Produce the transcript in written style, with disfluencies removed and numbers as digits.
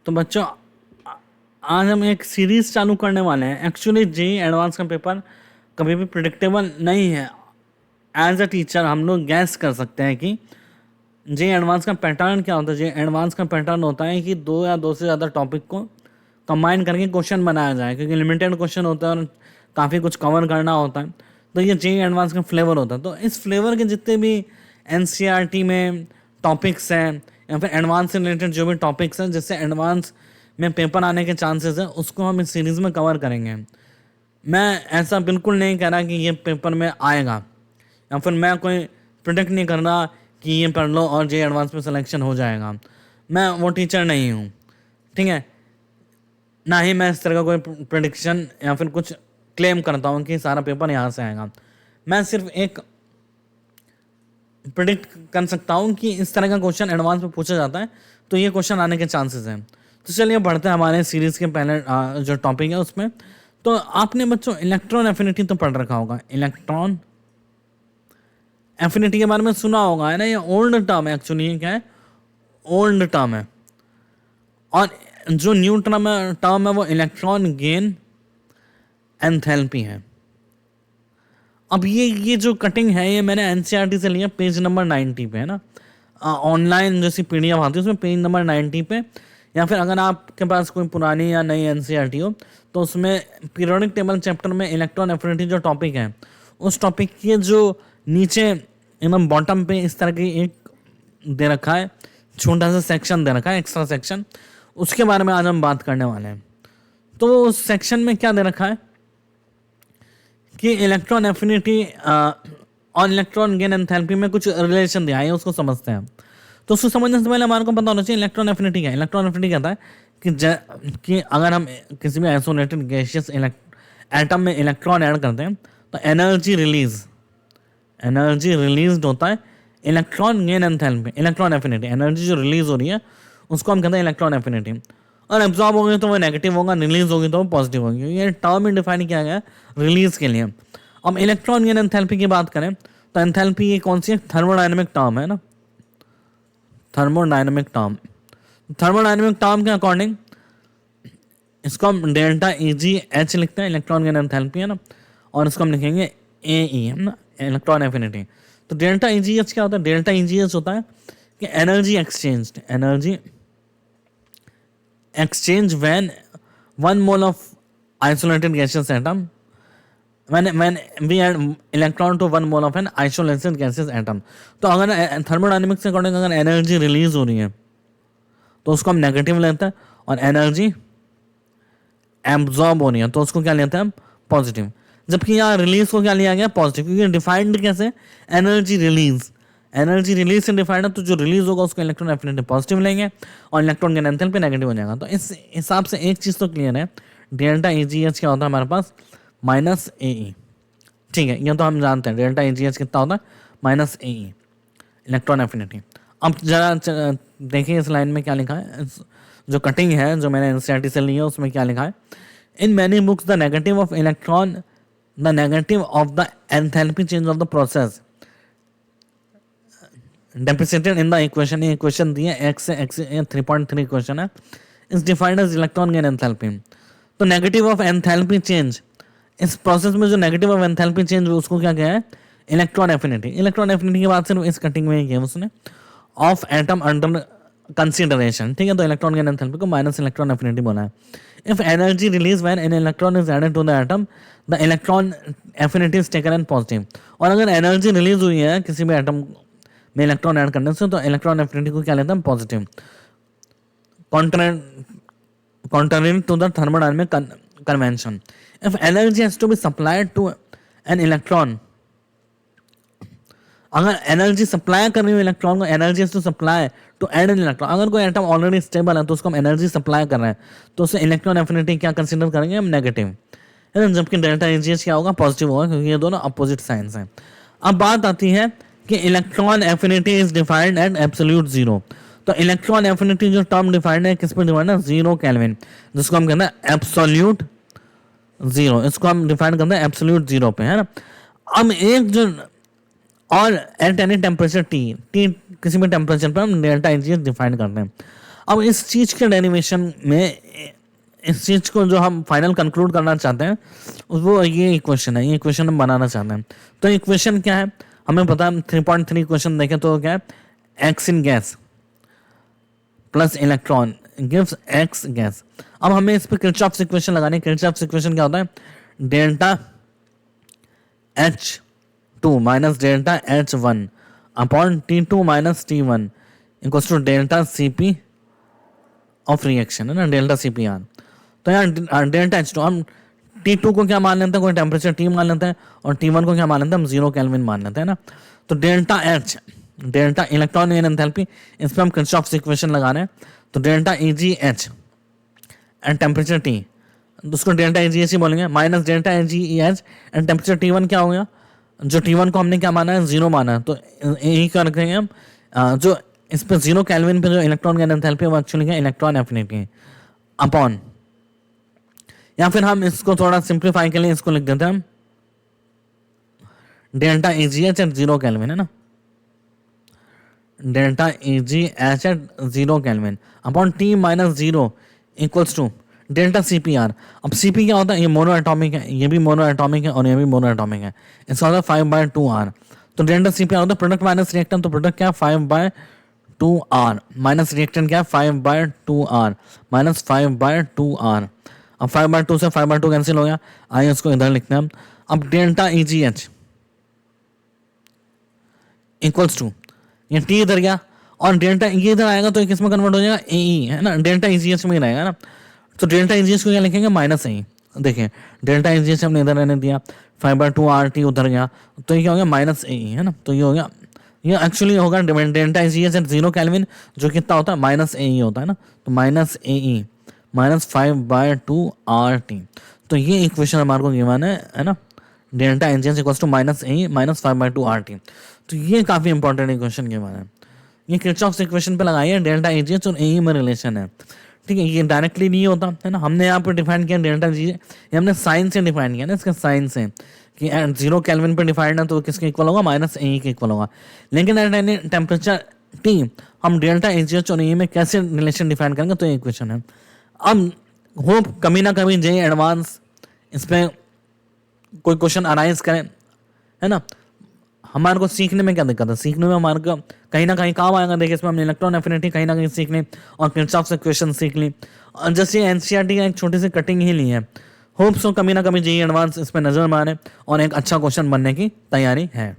तो बच्चों आज हम एक सीरीज चालू करने वाले हैं। एक्चुअली जेईई एडवांस का पेपर कभी भी प्रिडिक्टेबल नहीं है। एज अ टीचर हम लोग गैस कर सकते हैं कि जेईई एडवांस का पैटर्न क्या होता है। जेईई एडवांस का पैटर्न होता है कि दो या दो से ज़्यादा टॉपिक को कंबाइन करके क्वेश्चन बनाया जाए, क्योंकि लिमिटेड क्वेश्चन होता है और काफ़ी कुछ कवर करना होता है। तो ये जेईई एडवांस का फ्लेवर होता है। तो इस फ्लेवर के जितने भी एनसीईआरटी में टॉपिक्स हैं या फिर एडवांस से रिलेटेड जो भी टॉपिक्स हैं जिससे एडवांस में पेपर आने के चांसेस है, उसको हम इस सीरीज़ में कवर करेंगे। मैं ऐसा बिल्कुल नहीं कह रहा कि ये पेपर में आएगा, या फिर मैं कोई प्रिडिक्ट नहीं कर रहा कि ये पढ़ लो और जेईई एडवांस में सिलेक्शन हो जाएगा। मैं वो टीचर नहीं हूँ, ठीक है। ना ही मैं इस तरह का कोई प्रिडिक्शन या फिर कुछ क्लेम करता हूँ कि सारा पेपर यहाँ से आएगा। मैं सिर्फ एक प्रिडिक्ट कर सकता हूँ कि इस तरह का क्वेश्चन एडवांस में पूछा जाता है, तो ये क्वेश्चन आने के चांसेस हैं। तो चलिए बढ़ते हैं हमारे सीरीज़ के पहले जो टॉपिक है उसमें। तो आपने बच्चों इलेक्ट्रॉन एफिनिटी तो पढ़ रखा होगा। इलेक्ट्रॉन एफिनिटी के बारे में सुना होगा, है ना। ये ओल्ड टर्म है, एक्चुअली ये क्या है, ओल्ड टर्म है। और जो न्यू टर्म है वो इलेक्ट्रॉन गेन एंथैल्पी है। अब ये जो कटिंग है ये मैंने एनसीईआरटी से लिया, पेज नंबर 90 पे, है ना। ऑनलाइन जैसी पीडीएफ आती है उसमें पेज नंबर 90 पे, या फिर अगर आपके पास कोई पुरानी या नई एनसीईआरटी हो तो उसमें पीरियोडिक टेबल चैप्टर में इलेक्ट्रॉन एफिनिटी जो टॉपिक है उस टॉपिक के जो नीचे एकदम बॉटम पे इस तरह की एक दे रखा है, छोटा सा सेक्शन दे रखा है, एक्स्ट्रा सेक्शन, उसके बारे में आज हम बात करने वाले हैं। तो उस सेक्शन में क्या दे रखा है कि इलेक्ट्रॉन एफिनिटी और इलेक्ट्रॉन गेन एंथैल्पी में कुछ रिलेशन दिया है, उसको समझते हैं। तो उसको समझने से पहले हमारे को पता होना चाहिए इलेक्ट्रॉन एफिनिटी क्या है। इलेक्ट्रॉन एफिनिटी कहता है कि अगर हम किसी भी आइसोलेटेड गैसियस एटम में इलेक्ट्रॉन ऐड करते हैं तो एनर्जी रिलीज होता है electron gain enthalpy, electron affinity. Energy जो रिलीज हो रही है उसको हम कहते हैं इलेक्ट्रॉन एफिनिटी। और एब्जॉर्ब होगी तो वो नेगेटिव होगा, रिलीज होगी तो वो पॉजिटिव होगी। ये टर्म ही डिफाइन किया गया है रिलीज के लिए। अब इलेक्ट्रॉन गेन एंथैल्पी की बात करें तो एंथैल्पी ये कौन सी है, थर्मोडायनेमिक टर्म है ना, थर्मोडायनेमिक टर्म। थर्मोडायनेमिक टर्म के अकॉर्डिंग इसको हम डेल्टा EGH लिखते हैं, इलेक्ट्रॉन गेन एंथैल्पी है ना, और इसको हम लिखेंगे AE, है ना, इलेक्ट्रॉन एफिनिटी। तो डेल्टा EGH क्या होता है, डेल्टा EGH होता है कि energy exchange when 1 mole of isolated gaseous atom when we add electron to 1 mole of an isolated gaseous atom। तो अगर थर्मोडायनेमिक्स के अकॉर्डिंग अगर एनर्जी रिलीज हो रही है तो उसको हम नेगेटिव लेते हैं, और एनर्जी एब्जॉर्ब हो रही है तो उसको क्या लेते हैं हम, पॉजिटिव। जबकि यहाँ रिलीज को क्या लिया गया, पॉजिटिव, क्योंकि डिफाइंड कैसे, एनर्जी रिलीज से डिफाइंड है, तो जो रिलीज होगा उसको इलेक्ट्रॉन एफिनिटी पॉजिटिव लेंगे और इलेक्ट्रॉन गेन एंथैल्पी नेगेटिव हो जाएगा। तो इस हिसाब से एक चीज़ तो क्लियर है, डेल्टा EGH क्या होता है हमारे पास, -AE। ठीक है, ये तो हम जानते हैं डेल्टा EGH कितना होता है, -AE, इलेक्ट्रॉन एफिनिटी। अब जरा देखिए इस लाइन में क्या लिखा है, जो कटिंग है जो मैंने एनसीईआरटी से ली है उसमें क्या लिखा है, in many books the negative of the enthalpy change of the process depreciated in the equation. ये इक्वेशन दी है x से x 3.3 इक्वेशन है, is defined as electron gain enthalpy. तो नेगेटिव ऑफ एंथैल्पी चेंज, इस प्रोसेस में जो negative of enthalpy change उसको क्या कहा है, इलेक्ट्रॉन एफिनिटी। इलेक्ट्रॉन एफिनिटी की बात सिर्फ इस कटिंग में ही किया उसने, ऑफ एटम अंडर कंसिडरेशन, ठीक है। तो इलेक्ट्रॉन गेन एंथैल्पी को माइनस इलेक्ट्रॉन एफिनिटी बोला है। If energy release when an electron is added to the atom the electron affinity is taken an positive. और अगर एनर्जी रिलीज हुई है किसी भी एटम में इलेक्ट्रॉन ऐड करने से तो इलेक्ट्रॉन एफिनिटी को क्या लेते हैं, positive, contrary to the thermodynamic convention. If energy has to be supplied to an electron, अगर एनर्जी सप्लाई कर रही हो इलेक्ट्रॉन को, energy to supply to add an electron. अगर कोई एटम ऑलरेडी स्टेबल है तो उसको हम एनर्जी सप्लाई कर रहे हैं तो उसे इलेक्ट्रॉन एफिनिटी क्या कंसीडर करेंगे हम, नेगेटिव, है ना। जबकि डेल्टा EGH क्या होगा, पॉजिटिव होगा, क्योंकि ये दोनों अपोजिट साइंस हैं। अब बात आती है कि electron affinity is defined at absolute zero. तो इलेक्ट्रॉन एफिनिटी जो टर्म डिफाइंड है किस पे डिफाइंड है, 0 केल्विन, जिसको हम कहते हैं एब्सोल्यूट जीरो। इसको हम डिफाइन करते हैं एब्सोल्यूट जीरो पे, है ना। अब एक जो और एट एनी टेम्परेचर टी किसी भी टेम्परेचर पर हम डेल्टा EGH डिफाइन करते हैं। अब इस चीज़ के डेरिवेशन में इस चीज़ को जो हम फाइनल कंक्लूड करना चाहते हैं वो ये इक्वेशन है, ये इक्वेशन हम बनाना चाहते हैं। तो इक्वेशन क्या है हमें पता है, 3.3 क्वेश्चन देखें तो क्या है, X in gas plus electron gives X gas. अब हमें इस पर किरचॉफ्स इक्वेशन लगानी। किरचॉफ्स इक्वेशन क्या होता है, delta H2 minus delta H1 upon T2 minus T1 equals to delta CP of reaction, है ना, डेल्टा CPR। तो यहाँ डेल्टा H2 हम T2 को क्या मान लेते हैं, कोई टेम्परेचर T मान लेते हैं, और T1 को क्या मान लेते हैं, हम 0 केल्विन मान लेते हैं ना। तो delta H, delta electron gain enthalpy, इस पर हम किरचॉफ्स इक्वेशन लगा रहे हैं। तो delta EgH and temperature T, उसको डेल्टा EgH ही बोलेंगे, minus delta EgH and temperature T1 क्या हो गया, जो T1 को हमने क्या माना है, 0 माना है, तो यही कर रखेंगे हम। जो इस पर 0 केल्विन पे जो इलेक्ट्रॉन गेन एंथैल्पी है वो एक्चुअली क्या, इलेक्ट्रॉन एफिनिटी अपॉन, या फिर हम इसको थोड़ा सिंप्लीफाई के लिए इसको लिख देते हैं हम डेल्टा EgH एट 0 केल्विन, है ना, delta EgH at 0 kelvin upon T minus 0 equals to delta CPR। अब CP क्या होता है, ये मोनो एटॉमिक है, ये भी मोनो एटॉमिक है और ये भी मोनो एटॉमिक है, इसका होता है 5/2R। तो डेल्टा CPR होता है प्रोडक्ट माइनस रिएक्टेंट, तो प्रोडक्ट क्या है 5/2R माइनस रिएक्टेंट क्या है 5/2R माइनस 5/2R। अब 5/2 से 5/2 कैंसिल हो गया, आइए इसको इधर लिखते हैं हम। अब डेल्टा EgH इक्वल्स टू, ये T इधर गया और डेल्टा ये इधर आएगा तो किस में कन्वर्ट हो जाएगा, AE, है ना, डेल्टा EgH में ही रहेगा ना। तो डेल्टा EgH को क्या लिखेंगे, माइनस AE। देखिए डेल्टा EgH हमने इधर रहने दिया, 5/2RT उधर गया, तो ये क्या हो गया, माइनस AE, है ना। तो ये हो गया, ये एक्चुअली होगा डेल्टा EgH एट 0 केल्विन, जो कितना होता है, माइनस AE होता है ना। तो माइनस AE माइनस 5/2RT। तो ये इक्वेशन हमारे को गिवन है ना, delta EgH equals to minus AE minus 5/2RT। तो ये काफ़ी इंपॉर्टेंट इक्वेशन गिवन है। ये किरचॉफ्स इक्वेशन पे लगाइए, डेल्टा EgH और AE में रिलेशन है, ठीक है। ये डायरेक्टली नहीं होता है ना, हमने यहाँ पर डिफाइन किया डेल्टा EgH, ये हमने साइन से डिफाइन किया ना, इसका साइन से कि एट 0 केल्विन पे डिफाइंड है तो किसके इक्वल होगा, माइनस AE के इक्वल होगा। लेकिन एट एनी टेम्परेचर T हम डेल्टा EgH और AE में कैसे रिलेशन डिफाइन करेंगे, तो ये इक्वेशन है। अब होप कभी ना कभी JEE एडवांस इस पर कोई क्वेश्चन अराइज करें, है ना। हमारे को सीखने में क्या दिक्कत है, सीखने में हमारे को कहीं ना कहीं काम आएगा। देखिए इसमें हमने इलेक्ट्रॉन एफिनिटी कहीं ना कहीं सीख ली और किरचॉफ्स इक्वेशन सीख ली, और जैसे NCERT का एक छोटी सी कटिंग ही ली है। होप सो कभी ना कभी JEE एडवांस इस पर नजर मारे और एक अच्छा क्वेश्चन बनने की तैयारी है।